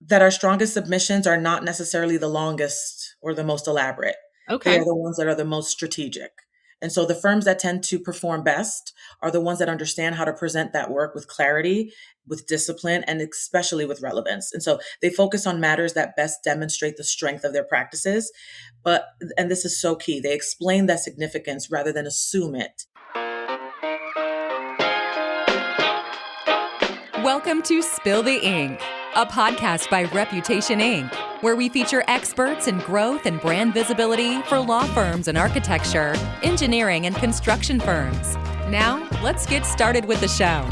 that our strongest submissions are not necessarily the longest or the most elaborate. They Okay. are the ones that are the most strategic. And so the firms that tend to perform best are the ones that understand how to present that work with clarity, with discipline, and especially with relevance. And so they focus on matters that best demonstrate the strength of their practices. But, and this is so key, they explain that significance rather than assume it. Welcome to Spill the Ink, a podcast by Reputation Inc., where we feature experts in growth and brand visibility for law firms and architecture, engineering, and construction firms. Now, let's get started with the show.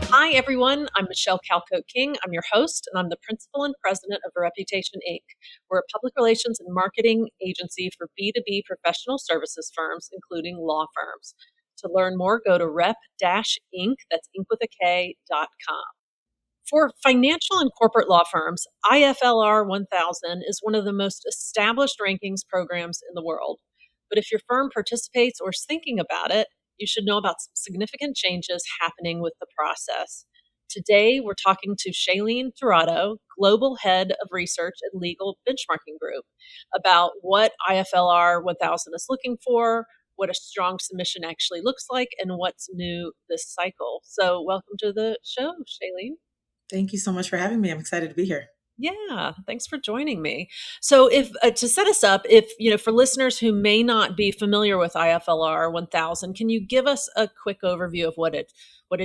Hi, everyone. I'm Michelle Calcote King. I'm your host, and I'm the principal and president of Reputation Inc. We're a public relations and marketing agency for B2B professional services firms, including law firms. To learn more, go to rep-inc, that's inc.com. For financial and corporate law firms, IFLR1000 is one of the most established rankings programs in the world. But if your firm participates or is thinking about it, you should know about some significant changes happening with the process. Today, we're talking to Shailyn Tirado, Global Head of Research at Legal Benchmarking Group, about what IFLR 1000 is looking for, what a strong submission actually looks like, and what's new this cycle. So, welcome to the show, Shailyn. Thank you so much for having me. I'm excited to be here. Yeah, thanks for joining me. So, if to set us up, if for listeners who may not be familiar with IFLR 1000, can you give us a quick overview of what it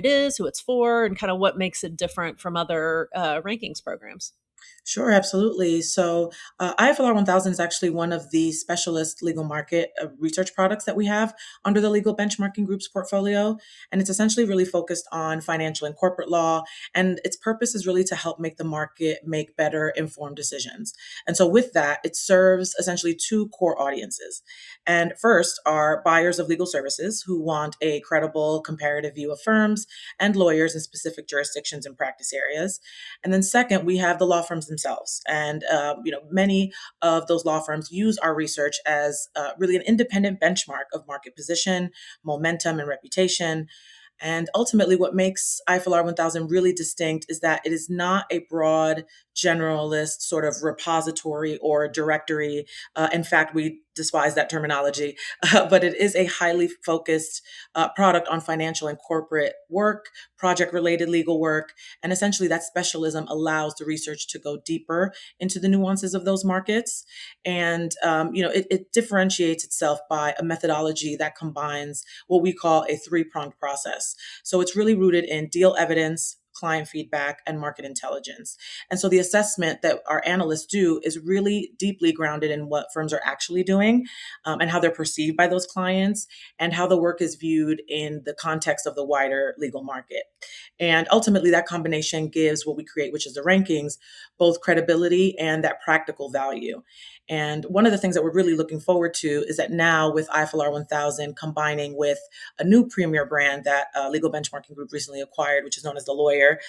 is, who it's for, and kind of what makes it different from other rankings programs? Sure, absolutely. So, IFLR 1000 is actually one of the specialist legal market research products that we have under the Legal Benchmarking Group's portfolio. And it's essentially really focused on financial and corporate law. And its purpose is really to help make the market make better informed decisions. And so, with that, it serves essentially two core audiences. And first are buyers of legal services who want a credible comparative view of firms and lawyers in specific jurisdictions and practice areas. And then second, we have the law firms themselves. And, many of those law firms use our research as really an independent benchmark of market position, momentum, and reputation. And ultimately, what makes IFLR 1000 really distinct is that it is not a broad, generalist sort of repository or directory. In fact, we despise that terminology, but it is a highly focused product on financial and corporate work, project related legal work. And essentially, that specialism allows the research to go deeper into the nuances of those markets. And, it differentiates itself by a methodology that combines what we call a three-pronged process. So it's really rooted in deal evidence, client feedback, and market intelligence. And so the assessment that our analysts do is really deeply grounded in what firms are actually doing, and how they're perceived by those clients, and how the work is viewed in the context of the wider legal market. And ultimately, that combination gives what we create, which is the rankings, both credibility and that practical value. And one of the things that we're really looking forward to is that now with IFLR 1000 combining with a new premier brand that Legal Benchmarking Group recently acquired, which is known as The Lawyer,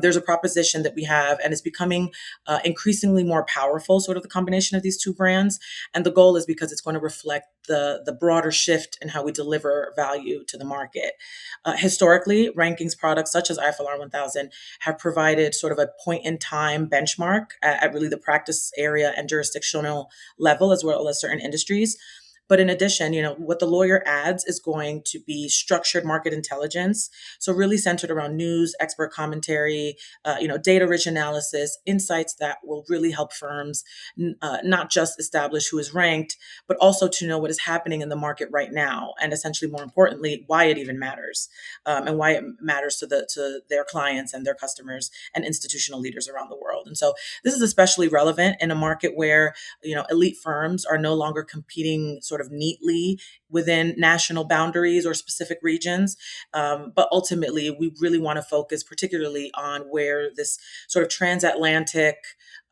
there's a proposition that we have, and it's becoming increasingly more powerful, sort of the combination of these two brands. And the goal is because it's going to reflect the broader shift in how we deliver value to the market. Historically, rankings products such as IFLR 1000 have provided sort of a point in time benchmark at really the practice area and jurisdictional level, as well as certain industries. But in addition, what the lawyer adds is going to be structured market intelligence. So really centered around news, expert commentary, data-rich analysis, insights that will really help firms not just establish who is ranked, but also to know what is happening in the market right now, and essentially, more importantly, why it even matters, and why it matters to their clients and their customers and institutional leaders around the world. And so this is especially relevant in a market where elite firms are no longer competing sort of neatly within national boundaries or specific regions. But ultimately, we really want to focus particularly on where this sort of transatlantic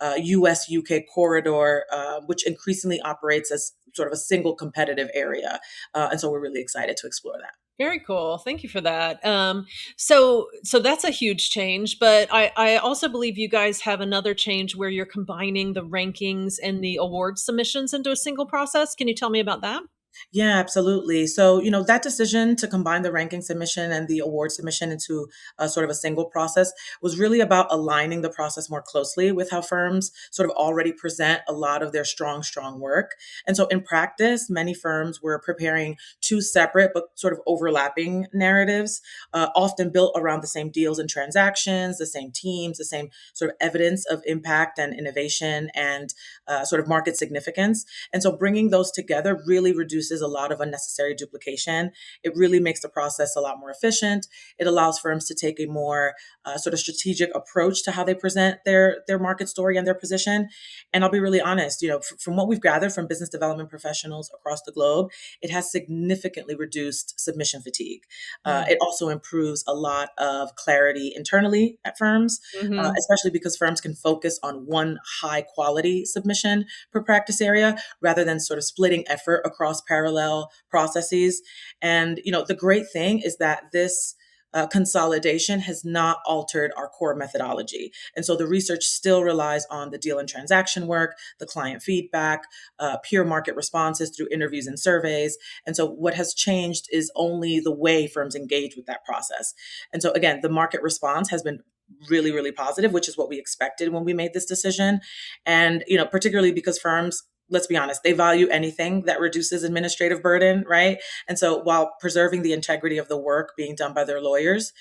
US UK corridor, which increasingly operates as sort of a single competitive area. And so we're really excited to explore that. Very cool. Thank you for that. So that's a huge change, but I also believe you guys have another change where you're combining the rankings and the award submissions into a single process. Can you tell me about that? Yeah, absolutely. So, that decision to combine the ranking submission and the award submission into a sort of a single process was really about aligning the process more closely with how firms sort of already present a lot of their strong work. And so in practice, many firms were preparing two separate but sort of overlapping narratives, often built around the same deals and transactions, the same teams, the same sort of evidence of impact and innovation and sort of market significance. And so bringing those together really reduces a lot of unnecessary duplication. It really makes the process a lot more efficient. It allows firms to take a more sort of strategic approach to how they present their market story and their position. And I'll be really honest, from what we've gathered from business development professionals across the globe, it has significantly reduced submission fatigue. Mm. It also improves a lot of clarity internally at firms, Hmm. especially because firms can focus on one high quality submission per practice area rather than sort of splitting effort across parallel processes. And, the great thing is that this consolidation has not altered our core methodology. And so the research still relies on the deal and transaction work, the client feedback, peer market responses through interviews and surveys. And so what has changed is only the way firms engage with that process. And so again, the market response has been really positive, which is what we expected when we made this decision. And, particularly because firms, let's be honest, they value anything that reduces administrative burden, right? And so while preserving the integrity of the work being done by their lawyers,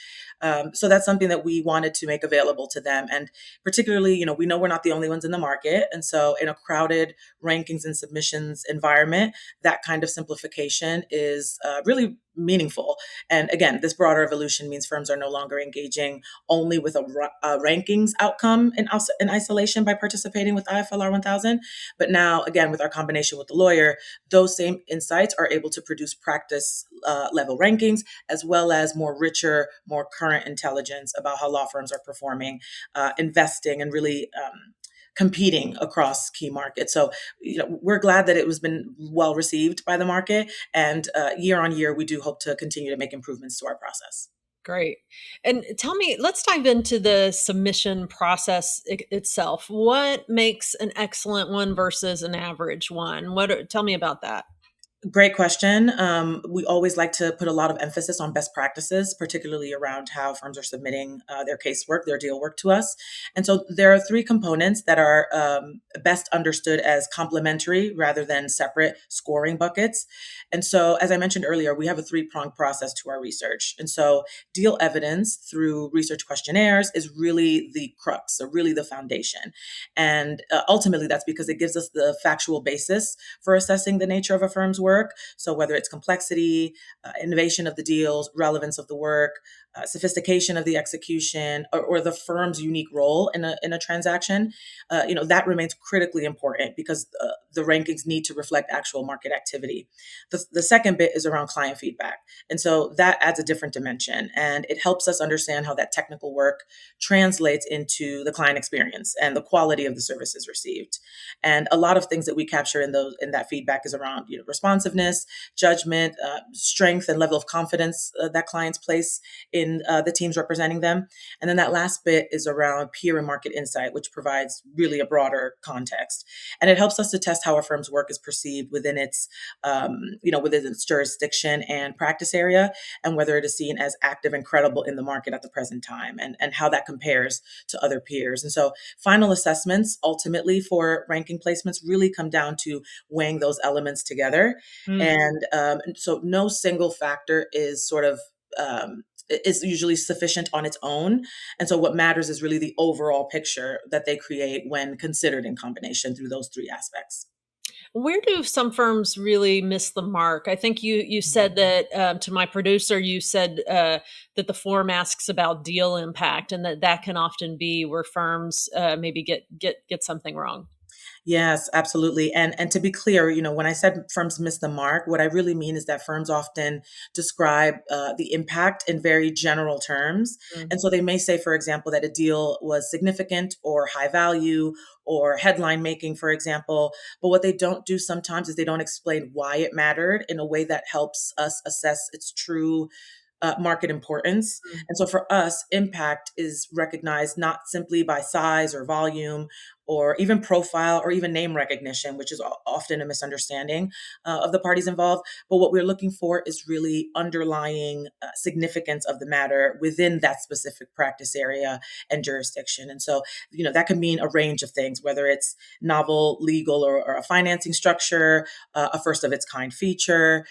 so that's something that we wanted to make available to them. And particularly, we know we're not the only ones in the market. And so in a crowded rankings and submissions environment, that kind of simplification is really meaningful. And again, this broader evolution means firms are no longer engaging only with a rankings outcome in isolation by participating with IFLR 1000. But now, again, with our combination with the lawyer, those same insights are able to produce practice level rankings, as well as more richer, more current intelligence about how law firms are performing, investing, and really competing across key markets. So, we're glad that it was been well received by the market, and year on year, we do hope to continue to make improvements to our process. Great. And tell me, let's dive into the submission process itself. What makes an excellent one versus an average one? Tell me about that. Great question. We always like to put a lot of emphasis on best practices, particularly around how firms are submitting their casework, their deal work to us. And so there are three components that are best understood as complementary rather than separate scoring buckets. And so, as I mentioned earlier, we have a three-pronged process to our research. And so deal evidence through research questionnaires is really the crux, so really the foundation. And ultimately, that's because it gives us the factual basis for assessing the nature of a firm's work. So whether it's complexity, innovation of the deals, relevance of the work, sophistication of the execution, or the firm's unique role in a transaction, that remains critically important because the rankings need to reflect actual market activity. The second bit is around client feedback. And so that adds a different dimension and it helps us understand how that technical work translates into the client experience and the quality of the services received. And a lot of things that we capture in that feedback is around responsiveness, judgment, strength, and level of confidence that clients place in the teams representing them. And then that last bit is around peer and market insight, which provides really a broader context. And it helps us to test how a firm's work is perceived within its jurisdiction and practice area, and whether it is seen as active and credible in the market at the present time, and how that compares to other peers. And so final assessments ultimately for ranking placements really come down to weighing those elements together. And so no single factor is is usually sufficient on its own. And so what matters is really the overall picture that they create when considered in combination through those three aspects. Where do some firms really miss the mark? I think you said that to my producer. You said that the form asks about deal impact, and that can often be where firms maybe get something wrong. Yes, absolutely. And to be clear, when I said firms miss the mark, what I really mean is that firms often describe the impact in very general terms. Mm. And so they may say, for example, that a deal was significant or high value or headline making, for example. But what they don't do sometimes is they don't explain why it mattered in a way that helps us assess its true market importance. Mm. And so for us, impact is recognized not simply by size or volume or even profile or even name recognition, which is often a misunderstanding of the parties involved. But what we're looking for is really underlying significance of the matter within that specific practice area and jurisdiction. And so, that can mean a range of things, whether it's novel, legal, or a financing structure, a first of its kind feature,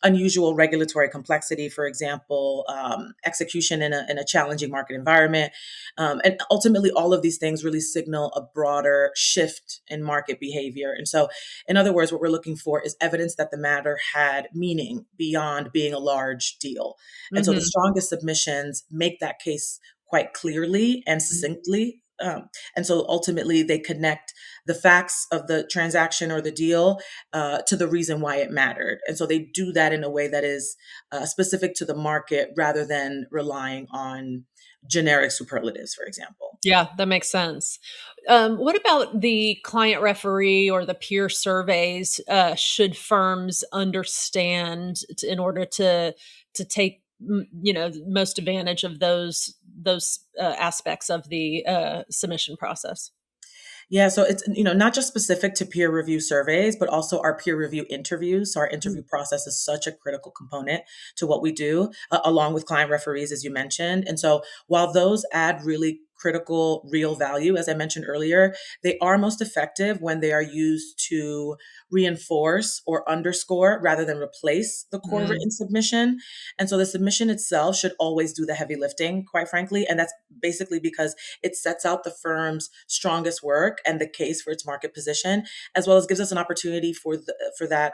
unusual regulatory complexity, for example, execution in a challenging market environment. And ultimately, all of these things really signal a broader shift in market behavior. And so, in other words, what we're looking for is evidence that the matter had meaning beyond being a large deal. And so the Hmm. strongest submissions make that case quite clearly and succinctly. And so ultimately, they connect the facts of the transaction or the deal to the reason why it mattered. And so they do that in a way that is specific to the market rather than relying on generic superlatives, for example. Yeah, that makes sense. What about the client referee or the peer surveys? Should firms understand in order to take most advantage of those aspects of the submission process? Yeah, so it's not just specific to peer review surveys, but also our peer review interviews. So our interview process is such a critical component to what we do, along with client referees, as you mentioned. And so while those add really critical real value, as I mentioned earlier, they are most effective when they are used to reinforce or underscore rather than replace the core Mm, written submission. And so the submission itself should always do the heavy lifting, quite frankly. And that's basically because it sets out the firm's strongest work and the case for its market position, as well as gives us an opportunity for that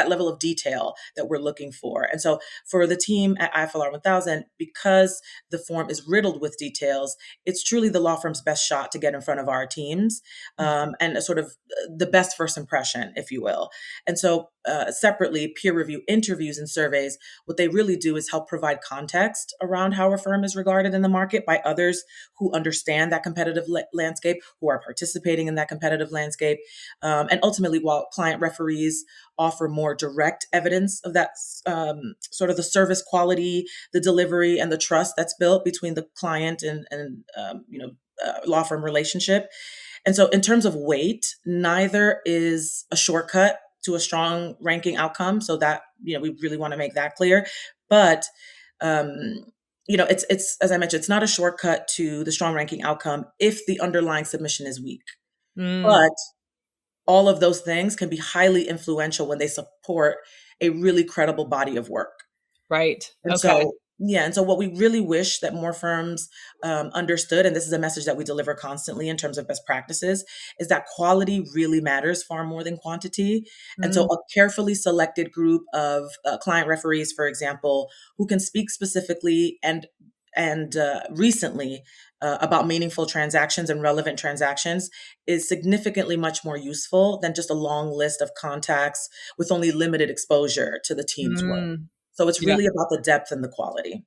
level of detail that we're looking for. And so for the team at IFLR 1000, because the form is riddled with details, it's truly the law firm's best shot to get in front of our teams, and a sort of the best first impression, if you will. And so separately, peer review interviews and surveys, what they really do is help provide context around how a firm is regarded in the market by others who understand that competitive landscape, who are participating in that competitive landscape. And ultimately, while client referees offer more direct evidence of that, sort of the service quality, the delivery, and the trust that's built between the client and law firm relationship. And so, in terms of weight, neither is a shortcut to a strong ranking outcome. So that we really want to make that clear. But um, it's as I mentioned, it's not a shortcut to the strong ranking outcome if the underlying submission is weak. mm, But all of those things can be highly influential when they support a really credible body of work. right. And Okay. so, yeah, and so what we really wish that more firms understood, and this is a message that we deliver constantly in terms of best practices, is that quality really matters far more than quantity. And so, Mm, a carefully selected group of client referees, for example, who can speak specifically and recently about meaningful transactions and relevant transactions is significantly much more useful than just a long list of contacts with only limited exposure to the team's work. mm. So it's Yeah. really about the depth and the quality.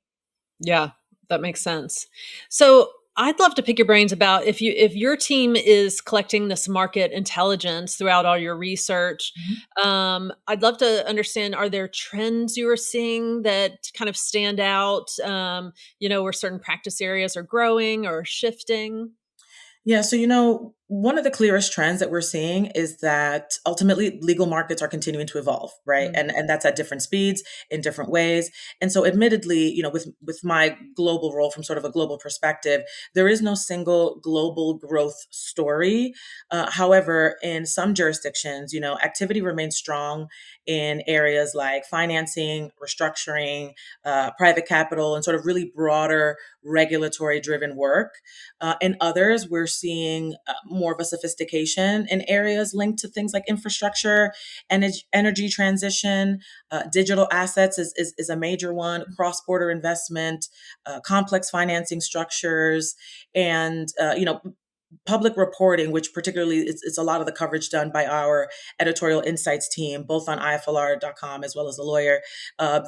Yeah, that makes sense. So I'd love to pick your brains about if your team is collecting this market intelligence throughout all your research. Mhm. I'd love to understand: are there trends you are seeing that kind of stand out? Where certain practice areas are growing or shifting. Yeah, so one of the clearest trends that we're seeing is that ultimately legal markets are continuing to evolve, right? Mm, And that's at different speeds in different ways. And so admittedly, with my global role from sort of a global perspective, there is no single global growth story. However, in some jurisdictions, activity remains strong in areas like financing, restructuring, private capital, and sort of really broader regulatory driven work. In others, we're seeing more of a sophistication in areas linked to things like infrastructure, energy transition, digital assets is a major one, cross border investment, complex financing structures, and public reporting, which particularly it's a lot of the coverage done by our editorial insights team, both on IFLR.com as well as the lawyer.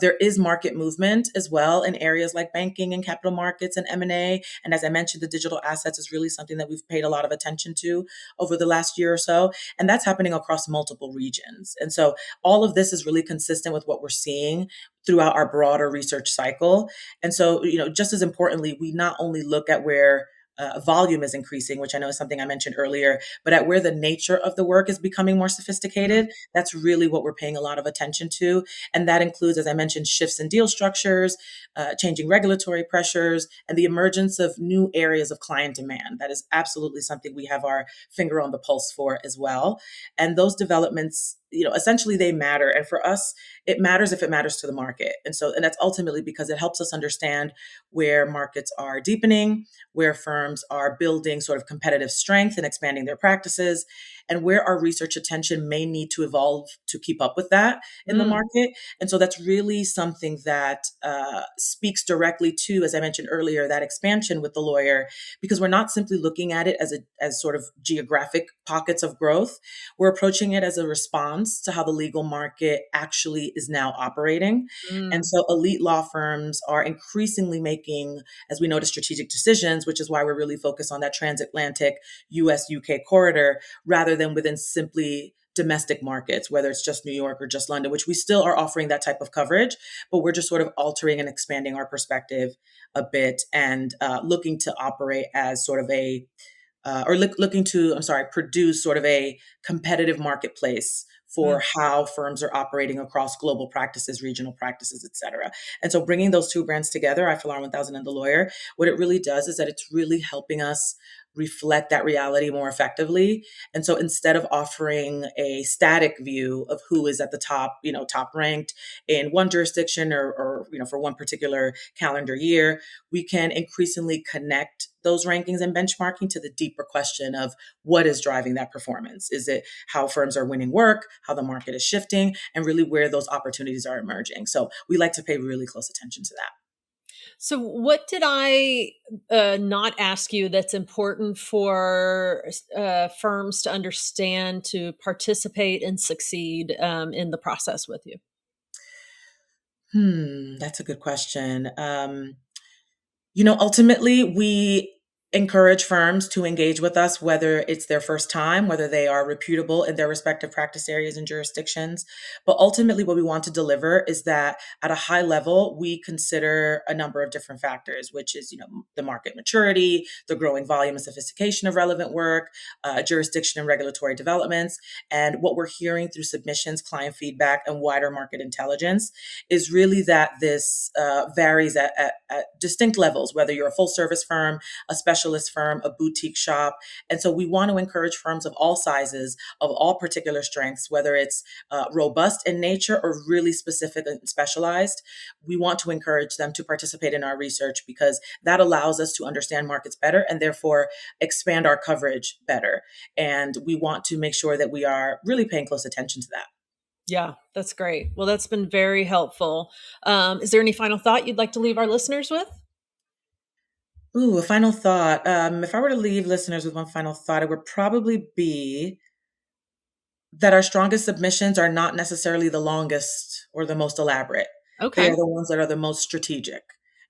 There is market movement as well in areas like banking and capital markets and M&A. And as I mentioned, the digital assets is really something that we've paid a lot of attention to over the last year or so. And that's happening across multiple regions. And so all of this is really consistent with what we're seeing throughout our broader research cycle. And so, just as importantly, we not only look at where volume is increasing, which I know is something I mentioned earlier, but at where the nature of the work is becoming more sophisticated, that's really what we're paying a lot of attention to. And that includes, as I mentioned, shifts in deal structures, changing regulatory pressures, and the emergence of new areas of client demand. That is absolutely something we have our finger on the pulse for as well. And those developments, essentially they matter. And for us, it matters if it matters to the market. And that's ultimately because it helps us understand where markets are deepening, where firms are building sort of competitive strength and expanding their practices, and where our research attention may need to evolve to keep up with that in the market. And so that's really something that speaks directly to, as I mentioned earlier, that expansion with the lawyer, because we're not simply looking at it as sort of geographic pockets of growth. We're approaching it as a response to how the legal market actually is now operating. And so elite law firms are increasingly making, as we know, strategic decisions, which is why we're really focused on that transatlantic US-UK corridor rather than within simply domestic markets, whether it's just New York or just London, which we still are offering that type of coverage, but we're just sort of altering and expanding our perspective a bit and looking to operate as sort of produce sort of a competitive marketplace for how firms are operating across global practices, regional practices, et cetera. And so bringing those two brands together, IFLR 1000 and The Lawyer, what it really does is that it's really helping us reflect that reality more effectively. And so instead of offering a static view of who is at the top, top ranked in one jurisdiction or for one particular calendar year, we can increasingly connect those rankings and benchmarking to the deeper question of what is driving that performance. Is it how firms are winning work, how the market is shifting, and really where those opportunities are emerging? So we like to pay really close attention to that. So what did I not ask you that's important for firms to understand to participate and succeed in the process with you? That's a good question. Ultimately, we encourage firms to engage with us, whether it's their first time, whether they are reputable in their respective practice areas and jurisdictions. But ultimately, what we want to deliver is that at a high level, we consider a number of different factors, which is, the market maturity, the growing volume and sophistication of relevant work, jurisdiction and regulatory developments. And what we're hearing through submissions, client feedback, and wider market intelligence is really that this varies at distinct levels, whether you're a full service firm, a specialist firm, a boutique shop. And so we want to encourage firms of all sizes, of all particular strengths, whether it's robust in nature or really specific and specialized. We want to encourage them to participate in our research because that allows us to understand markets better and therefore expand our coverage better. And we want to make sure that we are really paying close attention to that. Yeah, that's great. Well, that's been very helpful. Is there any final thought you'd like to leave our listeners with? Ooh, a final thought. If I were to leave listeners with one final thought, it would probably be that our strongest submissions are not necessarily the longest or the most elaborate. They Okay. are the ones that are the most strategic.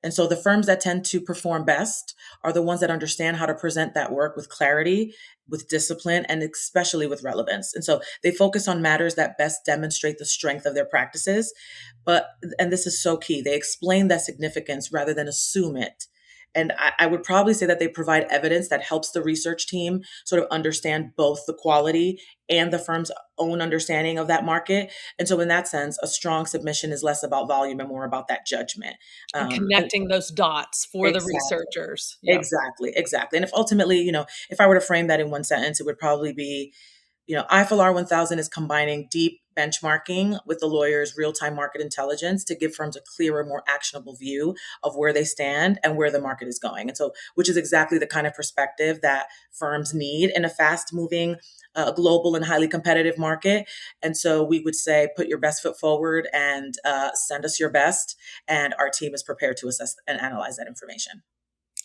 And so the firms that tend to perform best are the ones that understand how to present that work with clarity, with discipline, and especially with relevance. And so they focus on matters that best demonstrate the strength of their practices. And this is so key, they explain that significance rather than assume it. And I would probably say that they provide evidence that helps the research team sort of understand both the quality and the firm's own understanding of that market. And so in that sense, a strong submission is less about volume and more about that judgment. And connecting those dots for the Exactly. researchers. Yeah. Exactly. And if ultimately, if I were to frame that in one sentence, it would probably be, IFLR 1000 is combining deep benchmarking with the lawyer's real-time market intelligence to give firms a clearer, more actionable view of where they stand and where the market is going. And so, which is exactly the kind of perspective that firms need in a fast-moving, global and highly competitive market. And so we would say, put your best foot forward and send us your best. And our team is prepared to assess and analyze that information.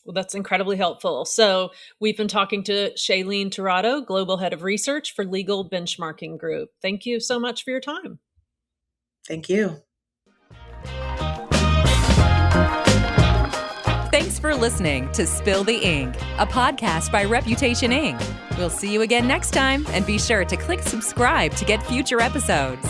Well, that's incredibly helpful. So we've been talking to Shailyn Tirado, Global Head of Research for Legal Benchmarking Group. Thank you so much for your time. Thank you. Thanks for listening to Spill the Ink, a podcast by Reputation Inc. We'll see you again next time, and be sure to click subscribe to get future episodes.